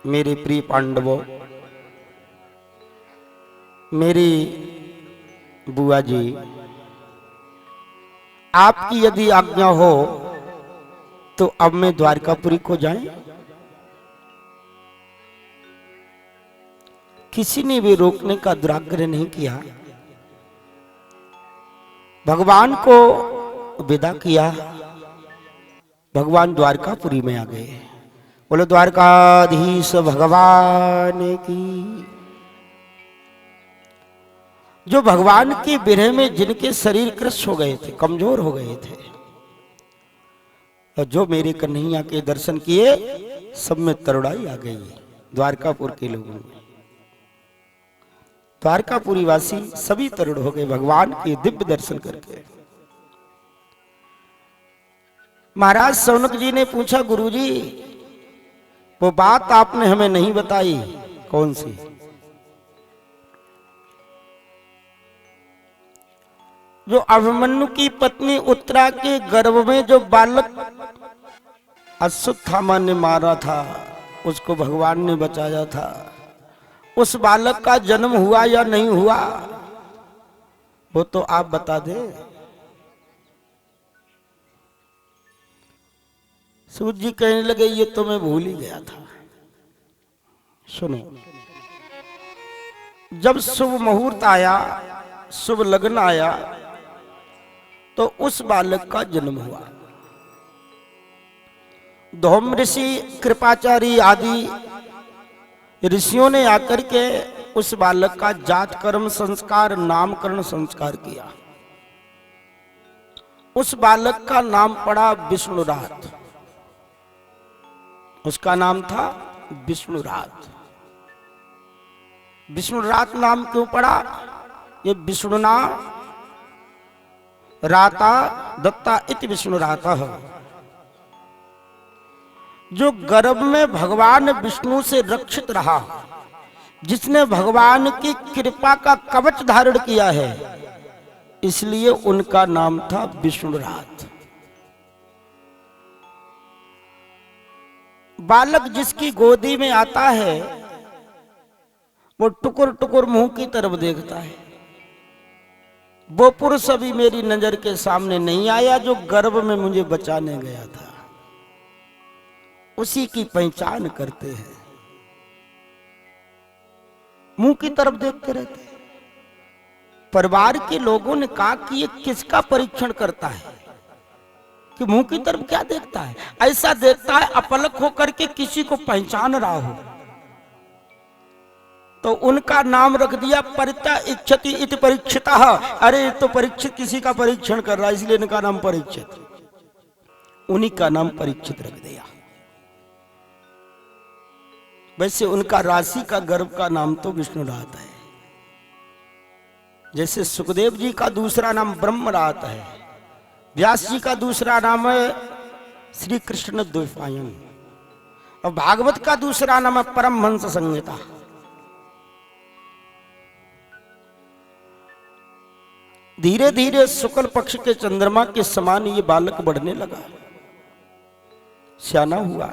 मेरे प्रिय पांडवों, मेरी बुआ जी, आपकी यदि आज्ञा हो तो अब मैं द्वारकापुरी को जाएं। किसी ने भी रोकने का दुराग्रह नहीं किया। भगवान को विदा किया, भगवान द्वारकापुरी में आ गए। बोलो द्वारकाधीश भगवान की। जो भगवान के विरह में जिनके शरीर कृश हो गए थे, कमजोर हो गए थे, और जो मेरे कन्हैया के दर्शन किए, सब में तरुणाई आ गई द्वारकापुर के लोगों में। द्वारकापुरी वासी सभी तरुण हो गए भगवान के दिव्य दर्शन करके। महाराज शौनक जी ने पूछा, गुरुजी वो बात आपने हमें नहीं बताई, कौन सी? जो अभिमन्यु की पत्नी उत्तरा के गर्भ में जो बालक अश्वत्थामा ने मारा था, उसको भगवान ने बचाया था। उस बालक का जन्म हुआ या नहीं हुआ, वो तो आप बता दें। सूत जी कहने लगे, ये तो मैं भूल ही गया था। सुनो, जब शुभ मुहूर्त आया, शुभ लग्न आया, तो उस बालक का जन्म हुआ। धौम ऋषि, कृपाचारी आदि ऋषियों ने आकर के उस बालक का जात कर्म संस्कार, नामकरण संस्कार किया। उस बालक का नाम पड़ा विष्णुरात। उसका नाम था विष्णुरात। विष्णुरात नाम क्यों पड़ा? ये विष्णुना राता दत्ता इति विष्णुराता है। जो गर्भ में भगवान विष्णु से रक्षित रहा, जिसने भगवान की कृपा का कवच धारण किया है, इसलिए उनका नाम था विष्णुरात। बालक जिसकी गोदी में आता है, वो टुकुर टुकुर मुंह की तरफ देखता है। वो पुरुष अभी मेरी नजर के सामने नहीं आया जो गर्भ में मुझे बचाने गया था, उसी की पहचान करते हैं। मुंह की तरफ देखते रहते हैं। परिवार के लोगों ने कहा कि ये किसका परीक्षण करता है कि मुंह की तरफ क्या देखता है? ऐसा देखता है अपलक होकर के किसी को पहचान रहा हो। तो उनका नाम रख दिया परित्या इच्छति इति परीक्षितः। अरे तो परीक्षित किसी का परीक्षण कर रहा है, इसलिए इनका नाम परीक्षित। उन्हीं का नाम परीक्षित रख दिया। वैसे उनका राशि का गर्भ का नाम तो विष्णुरात है। जैसे सुखदेव जी का दूसरा नाम ब्रह्मरात है, व्यास जी का दूसरा नाम है श्री कृष्ण द्वैपायन, और भागवत का दूसरा नाम है परमहंस संहिता। धीरे धीरे शुक्ल पक्ष के चंद्रमा के समान ये बालक बढ़ने लगा, सियाना हुआ।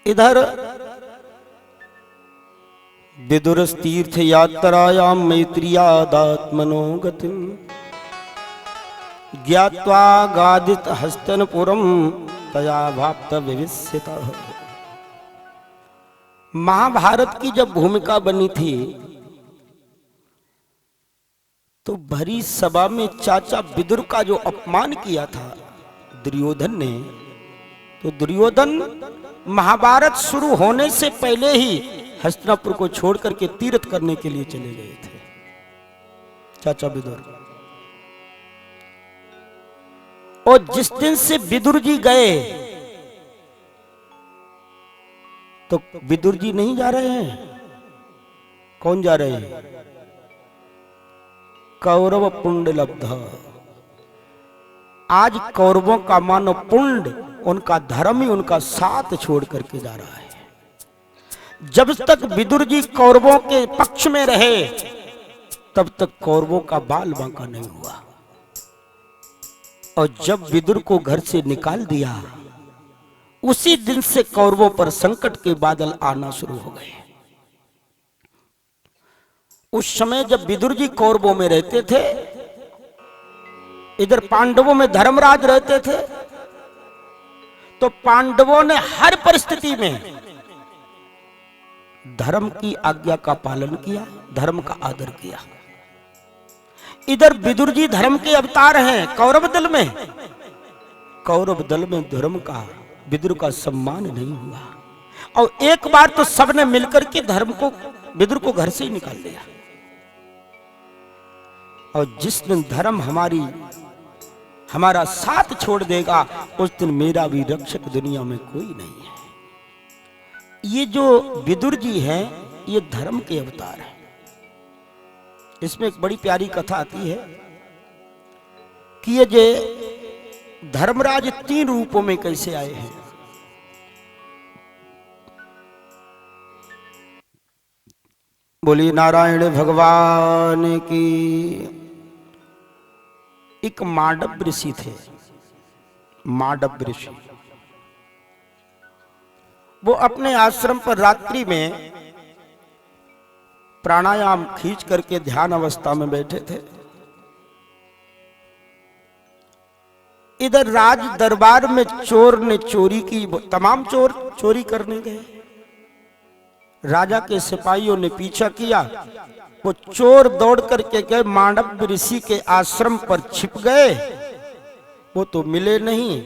इधर विदुरस तीर्थ यात्रायाम मैत्रियादात्मनो गतिम ज्ञात्वा गादित हस्तनपुरम तया भाप्त विविस्यतः। महाभारत की जब भूमिका बनी थी, तो भरी सभा में चाचा विदुर का जो अपमान किया था दुर्योधन ने, तो दुर्योधन महाभारत शुरू होने से पहले ही हस्तिनापुर को छोड़ करके तीर्थ करने के लिए चले गए थे चाचा विदुर। और जिस दिन से विदुर जी गए, तो विदुर जी नहीं जा रहे हैं। कौन जा रहे हैं? कौरव पुण्य लब्ध। आज कौरवों का मानो पुण्य, उनका धर्म ही उनका साथ छोड़ करके जा रहा है। जब तक विदुर जी कौरवों के पक्ष में रहे, तब तक कौरवों का बाल बांका नहीं हुआ। और जब विदुर को घर से निकाल दिया, उसी दिन से कौरवों पर संकट के बादल आना शुरू हो गए। उस समय जब विदुर जी कौरवों में रहते थे, इधर पांडवों में धर्मराज रहते थे, तो पांडवों ने हर परिस्थिति में धर्म की आज्ञा का पालन किया, धर्म का आदर किया। इधर विदुर जी धर्म के अवतार हैं कौरव दल में, कौरव दल में धर्म का, विदुर का सम्मान नहीं हुआ। और एक बार तो सबने मिलकर के धर्म को, विदुर को घर से ही निकाल दिया। और जिस दिन धर्म हमारा साथ छोड़ देगा, उस दिन मेरा भी रक्षक दुनिया में कोई नहीं है। ये जो विदुर जी हैं, ये धर्म के अवतार हैं। इसमें एक बड़ी प्यारी कथा आती है कि ये जो धर्मराज 3 रूपों में कैसे आए हैं। बोलिए नारायण भगवान की। एक मांडव ऋषि थे, मांडव ऋषि। वो अपने आश्रम पर रात्रि में प्राणायाम खींच करके ध्यान अवस्था में बैठे थे। इधर राज दरबार में चोर ने चोरी की, तमाम चोर चोरी करने गए। राजा के सिपाहियों ने पीछा किया, वो चोर दौड़ करके गए, मांडव ऋषि के आश्रम पर छिप गए। वो तो मिले नहीं।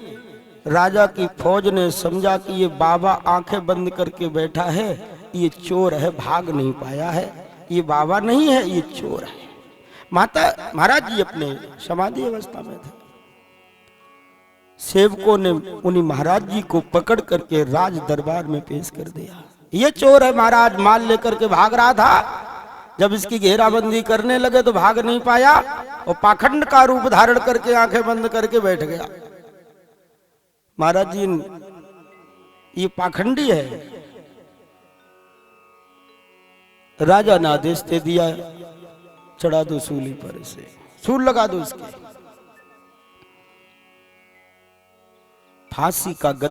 राजा की फौज ने समझा कि ये बाबा आंखें बंद करके बैठा है, ये चोर है, भाग नहीं पाया है, ये बाबा नहीं है, ये चोर है। महाराज जी अपने समाधि अवस्था में थे। सेवकों ने उन्हीं महाराज जी को पकड़ करके राज दरबार में पेश कर दिया। ये चोर है महाराज, माल लेकर के भाग रहा था। जब इसकी घेराबंदी करने लगे तो भाग नहीं पाया और पाखंड का रूप धारण करके आंखें बंद करके बैठ गया। महाराज जी, ये पाखंडी है। राजा ने आदेश दे दिया, चढ़ा दो सूली पर, इसे सूल लगा दो, इसके फांसी का